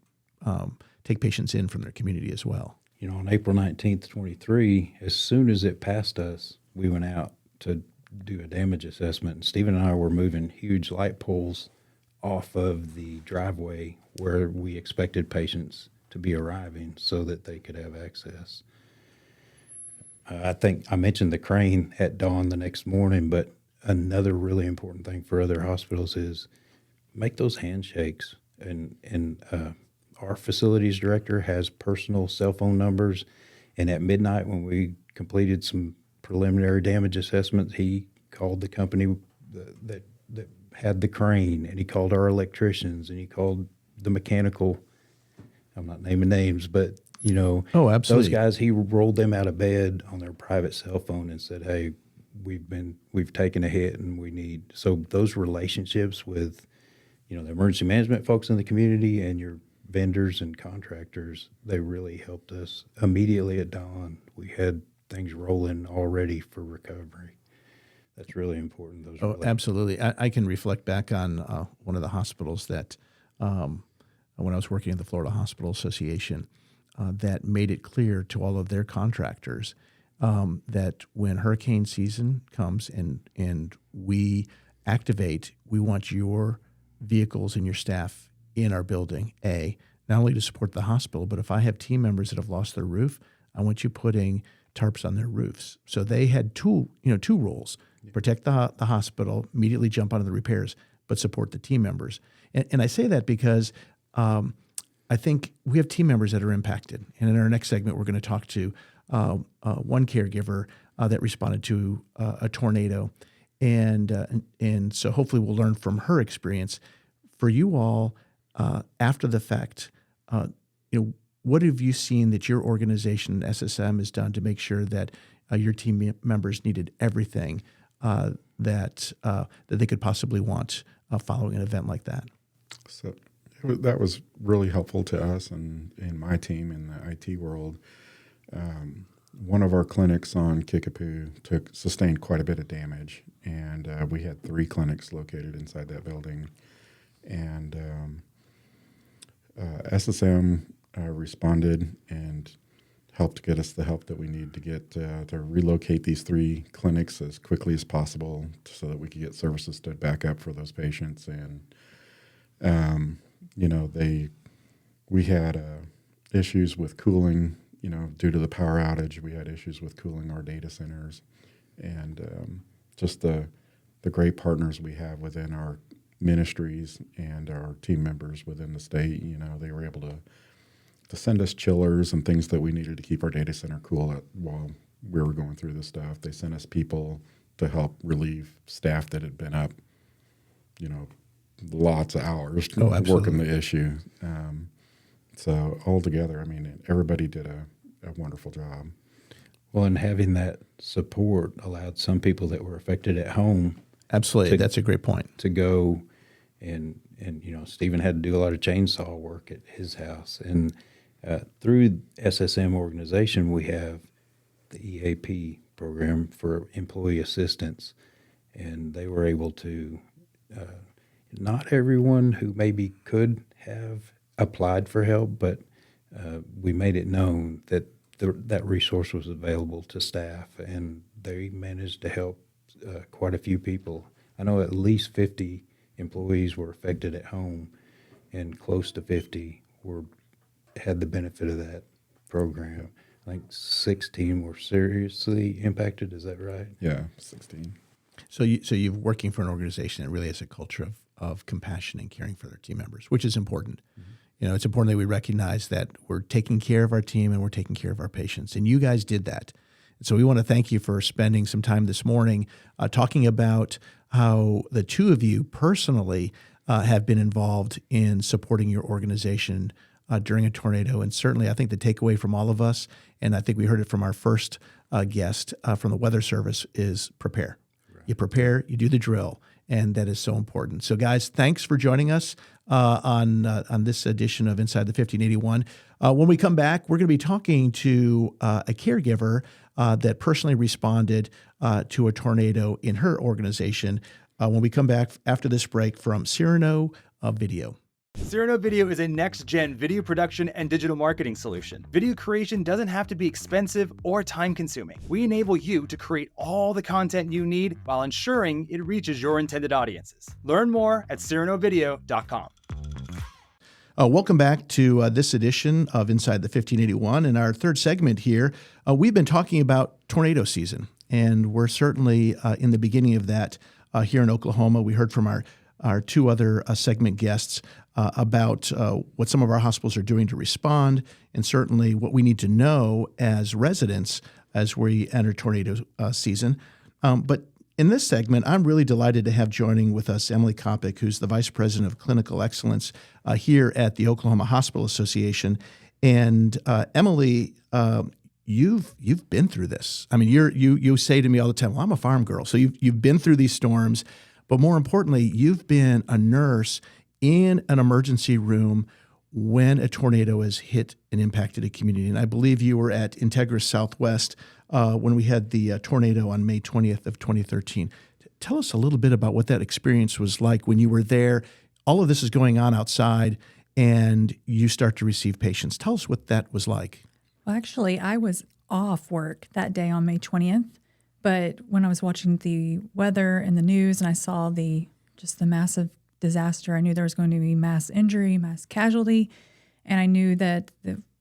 take patients in from their community as well. On April 19th, 23, as soon as it passed us, we went out to do a damage assessment. And Stephen and I were moving huge light poles off of the driveway where we expected patients to be arriving so that they could have access. I think I mentioned the crane at dawn the next morning, but another really important thing for other hospitals is make those handshakes. And our facilities director has personal cell phone numbers. And at midnight, when we completed some preliminary damage assessments, he called the company that had the crane, and he called our electricians, and he called the mechanical. I'm not naming names, but Oh, absolutely. those guys, he rolled them out of bed on their private cell phone and said, "Hey, we've taken a hit, and we need." So those relationships with, the emergency management folks in the community and your vendors and contractors, they really helped us immediately at dawn. We had things rolling already for recovery. That's really important. Oh, absolutely. I can reflect back on one of the hospitals that, when I was working at the Florida Hospital Association, that made it clear to all of their contractors that when hurricane season comes and we activate, we want your vehicles and your staff in our building, not only to support the hospital, but if I have team members that have lost their roof, I want you putting tarps on their roofs. So they had two roles: protect the hospital, immediately jump onto the repairs, but support the team members. And I say that because I think we have team members that are impacted. And in our next segment, we're going to talk to one caregiver that responded to a tornado. And so hopefully we'll learn from her experience. For you all, after the fact, what have you seen that your organization, SSM, has done to make sure that your team members needed everything that they could possibly want following an event like that? So that was really helpful to us and my team in the IT world. One of our clinics on Kickapoo sustained quite a bit of damage, and we had 3 clinics located inside that building. And SSM responded and helped get us the help that we need to get to relocate these 3 clinics as quickly as possible so that we could get services stood back up for those patients. And we had issues with cooling, due to the power outage. We had issues with cooling our data centers, and just the great partners we have within our ministries and our team members within the state. They were able to send us chillers and things that we needed to keep our data center cool while we were going through this stuff. They sent us people to help relieve staff that had been up, lots of hours working the issue. So altogether, everybody did a wonderful job. Well, and having that support allowed some people that were affected at home. Absolutely. That's a great point. To go and Stephen had to do a lot of chainsaw work at his house. And through SSM organization, we have the EAP program for employee assistance. And they were able to, not everyone who maybe could have applied for help, but we made it known that that resource was available to staff, and they managed to help quite a few people. I know at least 50 employees were affected at home, and close to 50 had the benefit of that program. I think 16 were seriously impacted. Is that right? Yeah, 16. So you're working for an organization that really has a culture of compassion and caring for their team members, which is important. It's important that we recognize that we're taking care of our team and we're taking care of our patients. And you guys did that. So we want to thank you for spending some time this morning talking about how the two of you personally have been involved in supporting your organization during a tornado. And certainly I think the takeaway from all of us, and I think we heard it from our first guest from the Weather Service, is prepare. Right. You prepare, you do the drill, and that is so important. So guys, thanks for joining us on this edition of Inside the 1581. When we come back, we're going to be talking to a caregiver that personally responded to a tornado in her organization when we come back after this break from Cyrano Video. Cyrano Video is a next-gen video production and digital marketing solution. Video creation doesn't have to be expensive or time-consuming. We enable you to create all the content you need while ensuring it reaches your intended audiences. Learn more at cyranovideo.com. Welcome back to this edition of Inside the 1581. In our third segment here, we've been talking about tornado season, and we're certainly in the beginning of that here in Oklahoma. We heard from our two other segment guests about what some of our hospitals are doing to respond, and certainly what we need to know as residents as we enter tornado season. But in this segment, I'm really delighted to have joining with us Emily Coppock, who's the Vice President of Clinical Excellence here at the Oklahoma Hospital Association. And Emily, you've been through this. I mean, you say to me all the time, "Well, I'm a farm girl," so you've been through these storms. But more importantly, you've been a nurse in an emergency room when a tornado has hit and impacted a community. And I believe you were at INTEGRIS Southwest when we had the tornado on May 20th of 2013. Tell us a little bit about what that experience was like when you were there. All of this is going on outside, and you start to receive patients. Tell us what that was like. Well, actually, I was off work that day on May 20th. But when I was watching the weather and the news and I saw the massive disaster, I knew there was going to be mass injury, mass casualty, and I knew that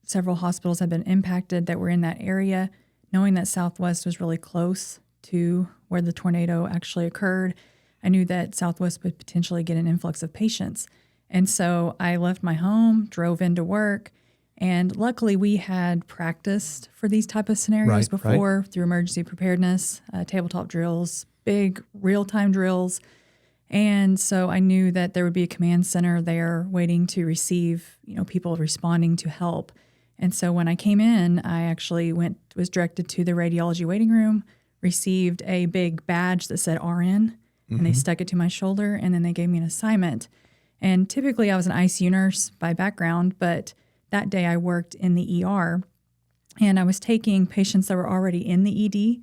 several hospitals had been impacted that were in that area. Knowing that Southwest was really close to where the tornado actually occurred, I knew that Southwest would potentially get an influx of patients. And so I left my home, drove into work, and luckily we had practiced for these type of scenarios before through emergency preparedness, tabletop drills, big real-time drills. And so I knew that there would be a command center there waiting to receive, people responding to help. And so when I came in, I actually was directed to the radiology waiting room, received a big badge that said RN, and they stuck it to my shoulder, and then they gave me an assignment. And typically I was an ICU nurse by background, but that day I worked in the ER, and I was taking patients that were already in the ED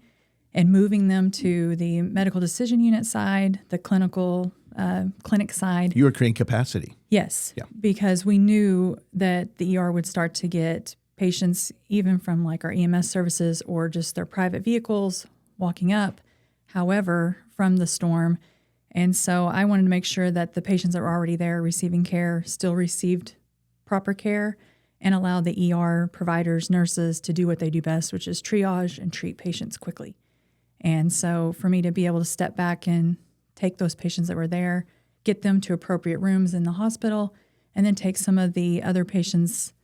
and moving them to the medical decision unit side, the clinic side. You were creating capacity. Yes, yeah. Because we knew that the ER would start to get patients even from like our EMS services or just their private vehicles walking up, however, from the storm. And so I wanted to make sure that the patients that were already there receiving care still received proper care and allow the ER providers, nurses to do what they do best, which is triage and treat patients quickly. And so for me to be able to step back and take those patients that were there, get them to appropriate rooms in the hospital, and then take some of the other patients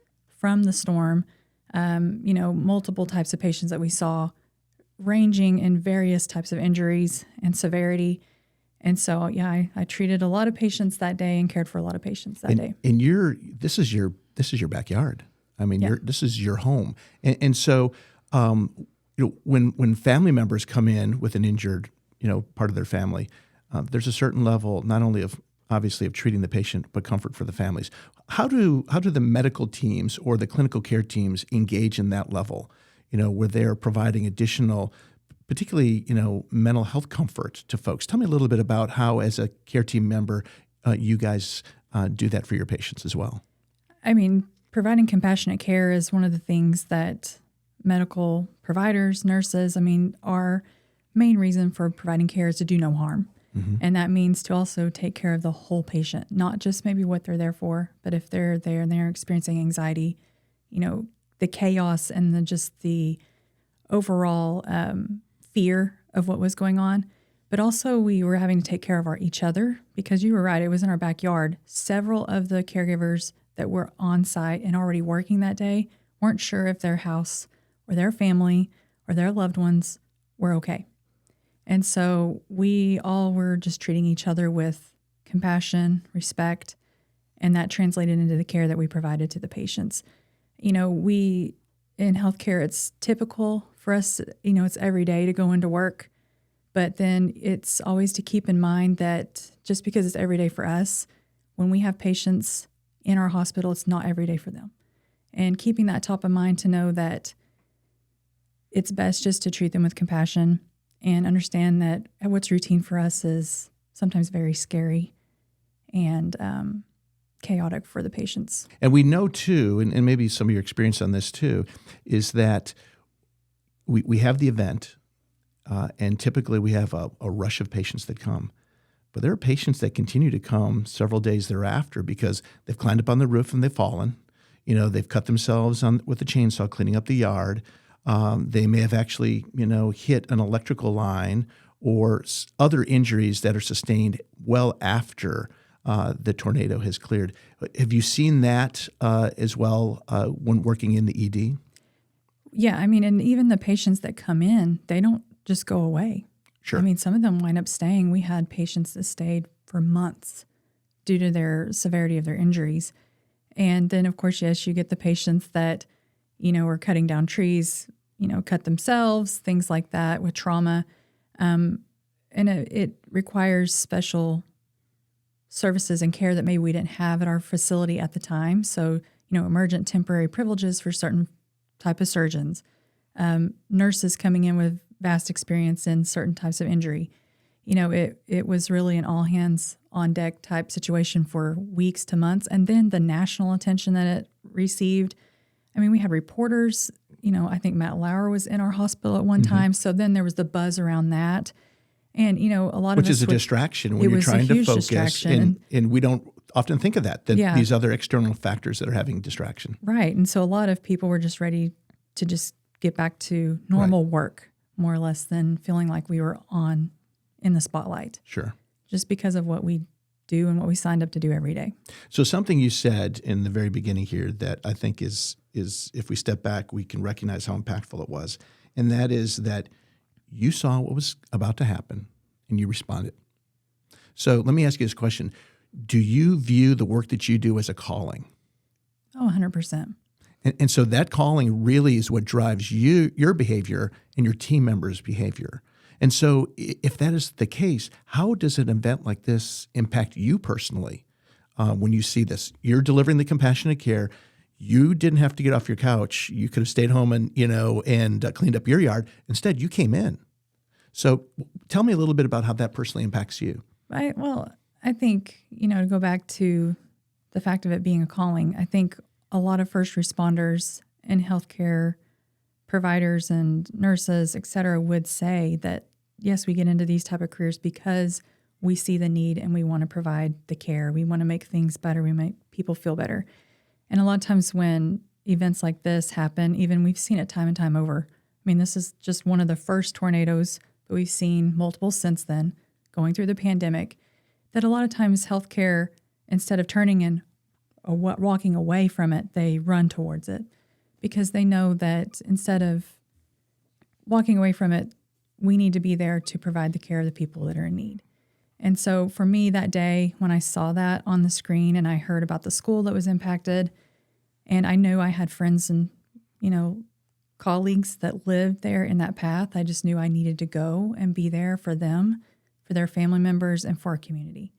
from the storm, multiple types of patients that we saw, ranging in various types of injuries and severity. And so, I treated a lot of patients that day and cared for a lot of patients that day. And this is your backyard. I mean, this is your home. And so, when family members come in with an injured, part of their family, there's a certain level not only of obviously of treating the patient, but comfort for the families. How do the medical teams or the clinical care teams engage in that level? Where they're providing additional, particularly, mental health comfort to folks. Tell me a little bit about how, as a care team member, you guys do that for your patients as well. I mean, providing compassionate care is one of the things that medical providers, nurses, our main reason for providing care is to do no harm. Mm-hmm. And that means to also take care of the whole patient, not just maybe what they're there for, but if they're there and they're experiencing anxiety, the chaos and the overall fear of what was going on. But also we were having to take care of each other because you were right, it was in our backyard. Several of the caregivers that were on site and already working that day weren't sure if their house or their family or their loved ones were okay. And so we all were just treating each other with compassion, respect, and that translated into the care that we provided to the patients. We in healthcare, it's typical for us, it's every day to go into work, but then it's always to keep in mind that just because it's every day for us, when we have patients in our hospital, it's not every day for them. And keeping that top of mind to know that it's best just to treat them with compassion and understand that what's routine for us is sometimes very scary and chaotic for the patients. And we know too, and maybe some of your experience on this too, is that we have the event, and typically we have a rush of patients that come. But there are patients that continue to come several days thereafter because they've climbed up on the roof and they've fallen. They've cut themselves with a chainsaw cleaning up the yard. They may have actually, hit an electrical line or other injuries that are sustained well after the tornado has cleared. Have you seen that as well when working in the ED? Yeah, and even the patients that come in, they don't just go away. Sure. Some of them wind up staying. We had patients that stayed for months due to their severity of their injuries. And then, of course, yes, you get the patients that, are cutting down trees, cut themselves, things like that with trauma. And it requires special services and care that maybe we didn't have at our facility at the time. So, emergent temporary privileges for certain type of surgeons, nurses coming in with vast experience in certain types of injury. It was really an all hands on deck type situation for weeks to months. And then the national attention that it received. We had reporters, I think Matt Lauer was in our hospital at one time. So then there was the buzz around that. And, a lot of Which is a distraction when you're trying to focus. And we don't often think of that these other external factors that are having distraction. Right. And so a lot of people were just ready to just get back to normal work, more or less, than feeling like we were in the spotlight. Sure. Just because of what we do and what we signed up to do every day. So something you said in the very beginning here that I think is if we step back, we can recognize how impactful it was. And that is that you saw what was about to happen and you responded. So let me ask you this question. Do you view the work that you do as a calling? Oh, 100%. And so that calling really is what drives your behavior and your team members' behavior. And so if that is the case, how does an event like this impact you personally when you see this? You're delivering the compassionate care. You didn't have to get off your couch. You could have stayed home and cleaned up your yard. Instead, you came in. So tell me a little bit about how that personally impacts you. I think, to go back to the fact of it being a calling, I think a lot of first responders and healthcare providers and nurses, et cetera, would say that, yes, we get into these type of careers because we see the need and we want to provide the care. We want to make things better. We make people feel better. And a lot of times when events like this happen, even we've seen it time and time over. This is just one of the first tornadoes, but we've seen multiple since then, going through the pandemic, that a lot of times healthcare, instead of turning and walking away from it, they run towards it because they know that instead of walking away from it, we need to be there to provide the care of the people that are in need. And so for me that day, when I saw that on the screen and I heard about the school that was impacted, and I knew I had friends and, colleagues that lived there in that path, I just knew I needed to go and be there for them, for their family members, and for our community.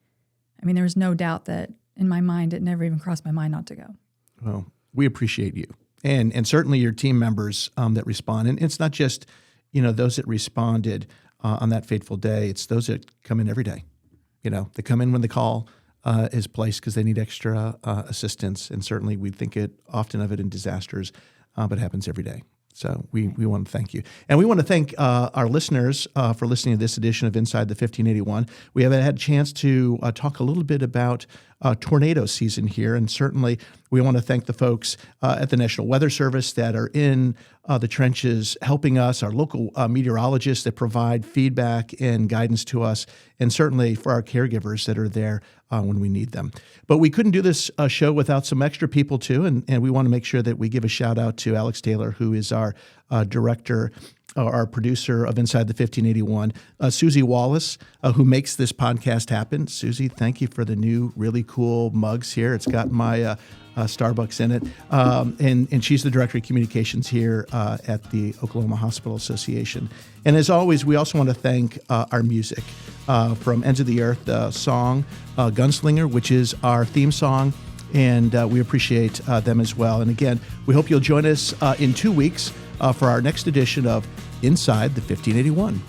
There was no doubt that in my mind, it never even crossed my mind not to go. Well, we appreciate you. And certainly your team members that respond. And it's not just, those that responded on that fateful day. It's those that come in every day. They come in when the call is placed because they need extra assistance. And certainly we think often of it in disasters, but it happens every day. So we want to thank you. And we want to thank our listeners for listening to this edition of Inside the 1581. We have had a chance to talk a little bit about tornado season here. And certainly we want to thank the folks at the National Weather Service that are in the trenches helping us, our local meteorologists that provide feedback and guidance to us, and certainly for our caregivers that are there when we need them. But we couldn't do this show without some extra people too, and we want to make sure that we give a shout out to Alex Taylor, who is our director, our producer of Inside the 1581, Susie Wallace, who makes this podcast happen. Susie, thank you for the new really cool mugs here. It's got my Starbucks in it. And she's the Director of Communications here at the Oklahoma Hospital Association. And as always, we also want to thank our music from Ends of the Earth song, Gunslinger, which is our theme song. And we appreciate them as well. And again, we hope you'll join us in 2 weeks for our next edition of Inside the 1581.